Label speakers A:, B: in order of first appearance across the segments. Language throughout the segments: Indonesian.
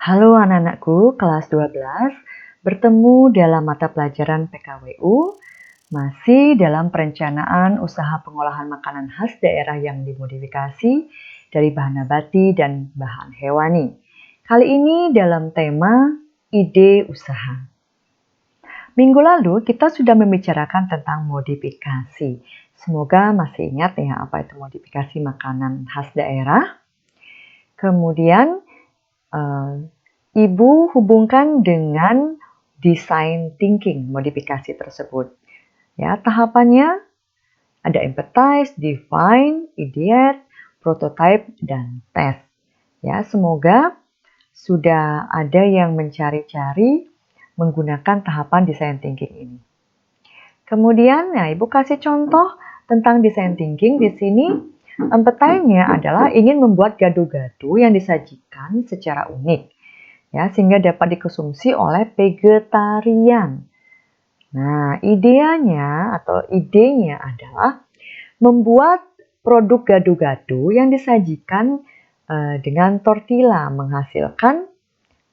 A: Halo anak-anakku kelas 12, bertemu dalam mata pelajaran PKWU, masih dalam perencanaan usaha pengolahan makanan khas daerah yang dimodifikasi dari bahan nabati dan bahan hewani. Kali ini dalam tema ide usaha. Minggu lalu kita sudah membicarakan tentang modifikasi. Semoga masih ingat ya apa itu modifikasi makanan khas daerah. Kemudian Ibu hubungkan dengan design thinking modifikasi tersebut. Ya, tahapannya ada empathize, define, ideate, prototype, dan test. Ya, semoga sudah ada yang mencari-cari menggunakan tahapan design thinking ini. Kemudian, Ibu kasih contoh tentang design thinking di sini. Empathize-nya adalah ingin membuat gado-gado yang disajikan secara unik, ya, sehingga dapat dikonsumsi oleh vegetarian. Nah, idenya adalah membuat produk gado-gado yang disajikan dengan tortilla, menghasilkan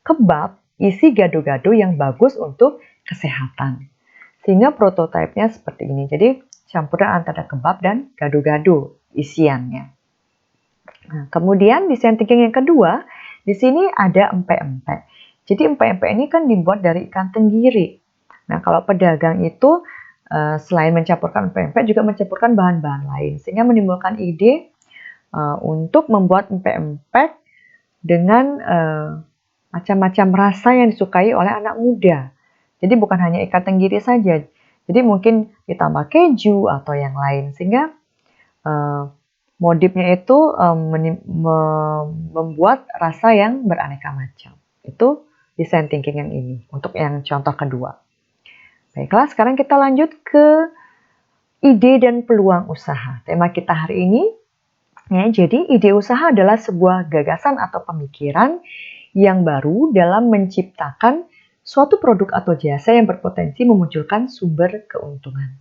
A: kebab isi gado-gado yang bagus untuk kesehatan. Sehingga prototipenya seperti ini. Jadi, campuran antara kebab dan gado-gado isiannya. Nah, kemudian design thinking yang kedua, di sini ada empek-empek. Jadi empek-empek ini kan dibuat dari ikan tenggiri. Nah, kalau pedagang itu selain mencampurkan empek-empek juga mencampurkan bahan-bahan lain, sehingga menimbulkan ide untuk membuat empek-empek dengan macam-macam rasa yang disukai oleh anak muda. Jadi bukan hanya ikan tenggiri saja. Jadi mungkin ditambah keju atau yang lain, sehingga modifnya itu membuat rasa yang beraneka macam. Itu design thinking yang ini, untuk yang contoh kedua. Baiklah, sekarang kita lanjut ke ide dan peluang usaha. Tema kita hari ini, ya, jadi ide usaha adalah sebuah gagasan atau pemikiran yang baru dalam menciptakan suatu produk atau jasa yang berpotensi memunculkan sumber keuntungan.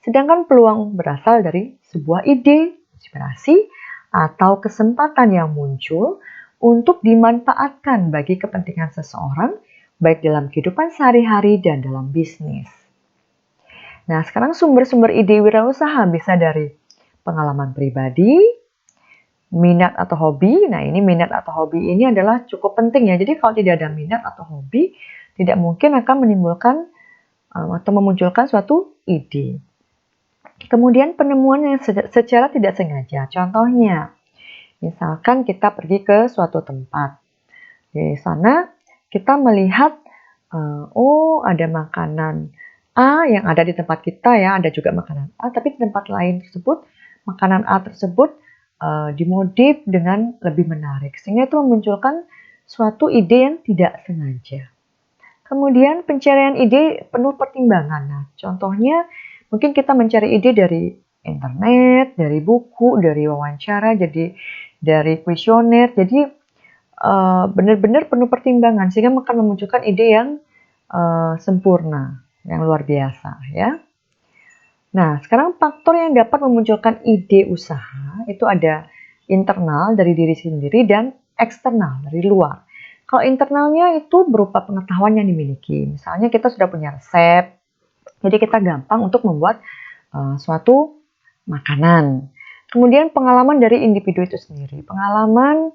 A: Sedangkan peluang berasal dari sebuah ide, inspirasi, atau kesempatan yang muncul untuk dimanfaatkan bagi kepentingan seseorang, baik dalam kehidupan sehari-hari dan dalam bisnis. Nah, sekarang sumber-sumber ide wirausaha bisa dari pengalaman pribadi, minat atau hobi. Nah, ini minat atau hobi ini adalah cukup penting ya. Jadi kalau tidak ada minat atau hobi, tidak mungkin akan menimbulkan atau memunculkan suatu ide. Kemudian penemuan yang secara tidak sengaja. Contohnya, misalkan kita pergi ke suatu tempat. Di sana kita melihat, ada makanan A yang ada di tempat kita ya, ada juga makanan A, tapi di tempat lain tersebut, makanan A tersebut dimodif dengan lebih menarik. Sehingga itu memunculkan suatu ide yang tidak sengaja. Kemudian pencarian ide penuh pertimbangan. Nah, contohnya mungkin kita mencari ide dari internet, dari buku, dari wawancara, jadi dari kuesioner. Jadi benar-benar penuh pertimbangan sehingga akan memunculkan ide yang sempurna, yang luar biasa ya. Nah, sekarang faktor yang dapat memunculkan ide usaha itu ada internal dari diri sendiri dan eksternal dari luar. Kalau internalnya itu berupa pengetahuan yang dimiliki. Misalnya kita sudah punya resep, jadi kita gampang untuk membuat suatu makanan. Kemudian pengalaman dari individu itu sendiri. Pengalaman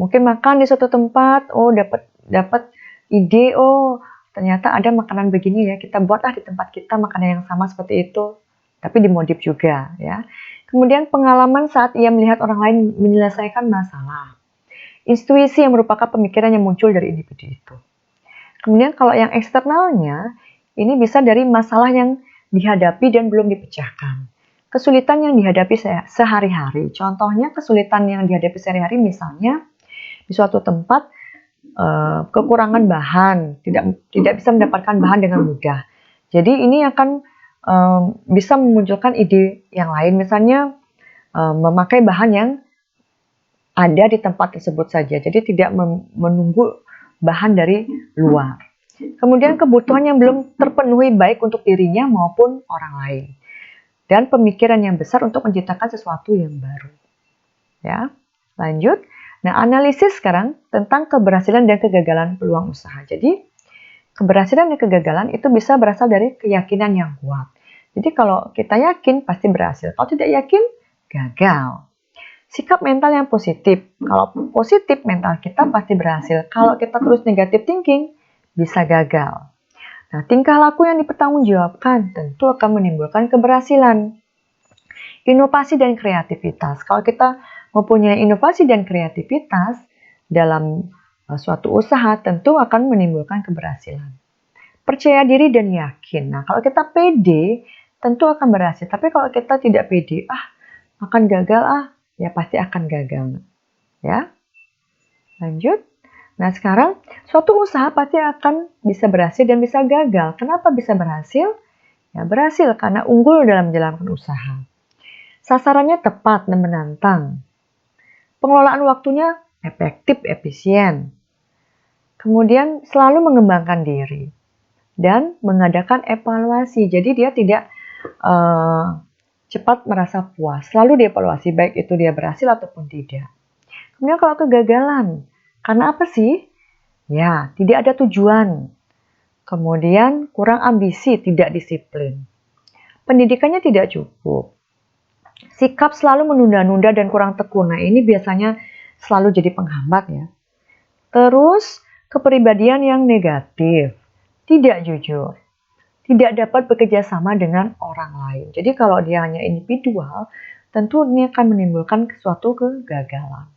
A: mungkin makan di suatu tempat, dapat ide, ternyata ada makanan begini ya, kita buatlah di tempat kita makanan yang sama seperti itu, tapi dimodif juga ya. Kemudian pengalaman saat ia melihat orang lain menyelesaikan masalah. Intuisi yang merupakan pemikiran yang muncul dari individu itu. Kemudian kalau yang eksternalnya, ini bisa dari masalah yang dihadapi dan belum dipecahkan. Kesulitan yang dihadapi sehari-hari. Contohnya kesulitan yang dihadapi sehari-hari misalnya di suatu tempat kekurangan bahan, tidak bisa mendapatkan bahan dengan mudah. Jadi ini akan bisa memunculkan ide yang lain, misalnya memakai bahan yang ada di tempat tersebut saja. Jadi tidak menunggu bahan dari luar. Kemudian kebutuhan yang belum terpenuhi baik untuk dirinya maupun orang lain. Dan pemikiran yang besar untuk menciptakan sesuatu yang baru. Ya, lanjut. Nah, analisis sekarang tentang keberhasilan dan kegagalan peluang usaha. Jadi, keberhasilan dan kegagalan itu bisa berasal dari keyakinan yang kuat. Jadi, kalau kita yakin pasti berhasil. Kalau tidak yakin, gagal. Sikap mental yang positif. Kalau positif, mental kita pasti berhasil. Kalau kita terus negatif thinking, bisa gagal. Nah, tingkah laku yang dipertanggungjawabkan tentu akan menimbulkan keberhasilan. Inovasi dan kreativitas. Kalau kita mempunyai inovasi dan kreativitas dalam suatu usaha, tentu akan menimbulkan keberhasilan. Percaya diri dan yakin. Nah, kalau kita pede, tentu akan berhasil. Tapi kalau kita tidak pede, akan gagal, ya pasti akan gagal. Ya, lanjut. Nah, sekarang suatu usaha pasti akan bisa berhasil dan bisa gagal. Kenapa bisa berhasil? Ya, berhasil karena unggul dalam menjalankan usaha. Sasarannya tepat dan menantang. Pengelolaan waktunya efektif, efisien. Kemudian selalu mengembangkan diri dan mengadakan evaluasi. Jadi dia tidak cepat merasa puas. Selalu dievaluasi, baik itu dia berhasil ataupun tidak. Kemudian kalau kegagalan, karena apa sih? Ya, tidak ada tujuan. Kemudian kurang ambisi, tidak disiplin. Pendidikannya tidak cukup. Sikap selalu menunda-nunda dan kurang tekun. Nah, ini biasanya selalu jadi penghambat ya. Terus, kepribadian yang negatif, tidak jujur, tidak dapat bekerja sama dengan orang lain. Jadi kalau dia hanya individual, tentu ini akan menimbulkan suatu kegagalan.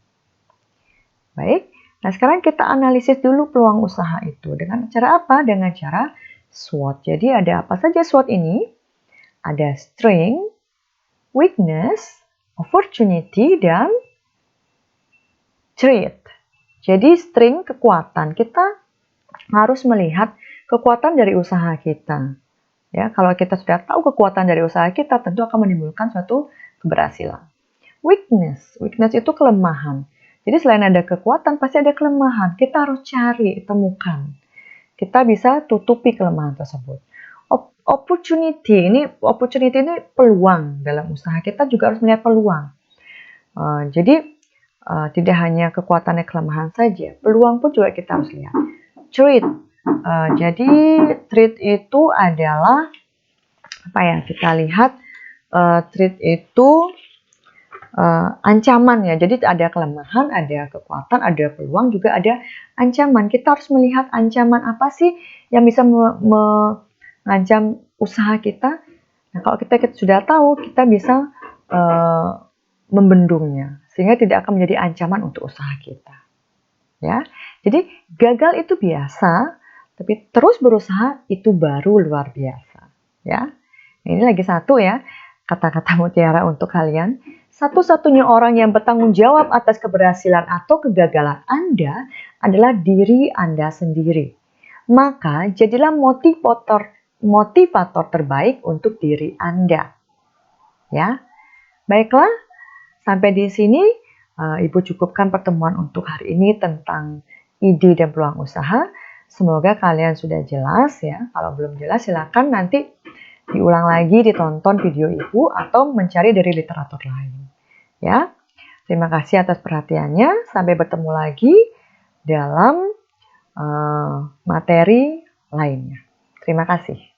A: Baik, nah sekarang kita analisis dulu peluang usaha itu. Dengan cara apa? Dengan cara SWOT. Jadi ada apa saja SWOT ini? Ada strength, weakness, opportunity, dan threat. Jadi strength, kekuatan. Kita harus melihat kekuatan dari usaha kita. Ya, kalau kita sudah tahu kekuatan dari usaha kita, tentu akan menimbulkan suatu keberhasilan. Weakness itu kelemahan. Jadi selain ada kekuatan, pasti ada kelemahan. Kita harus cari, temukan. Kita bisa tutupi kelemahan tersebut. Opportunity ini peluang dalam usaha. Kita juga harus melihat peluang. Jadi tidak hanya kekuatan dan kelemahan saja, peluang pun juga kita harus lihat. Threat. Jadi threat itu adalah apa ya? Kita lihat threat itu ancaman ya. Jadi ada kelemahan, ada kekuatan, ada peluang, juga ada ancaman. Kita harus melihat ancaman apa sih yang bisa mengancam usaha kita. Nah, kalau kita sudah tahu, kita bisa membendungnya sehingga tidak akan menjadi ancaman untuk usaha kita. Ya. Jadi gagal itu biasa, tapi terus berusaha itu baru luar biasa. Ya. Ini lagi satu ya, kata-kata mutiara untuk kalian. Satu-satunya orang yang bertanggung jawab atas keberhasilan atau kegagalan Anda adalah diri Anda sendiri. Maka jadilah motivator terbaik untuk diri Anda. Ya. Baiklah, sampai di sini Ibu cukupkan pertemuan untuk hari ini tentang ide dan peluang usaha. Semoga kalian sudah jelas ya. Kalau belum jelas silakan nanti diulang lagi, ditonton video Ibu atau mencari dari literatur lain. Ya. Terima kasih atas perhatiannya. Sampai bertemu lagi dalam materi lainnya. Terima kasih.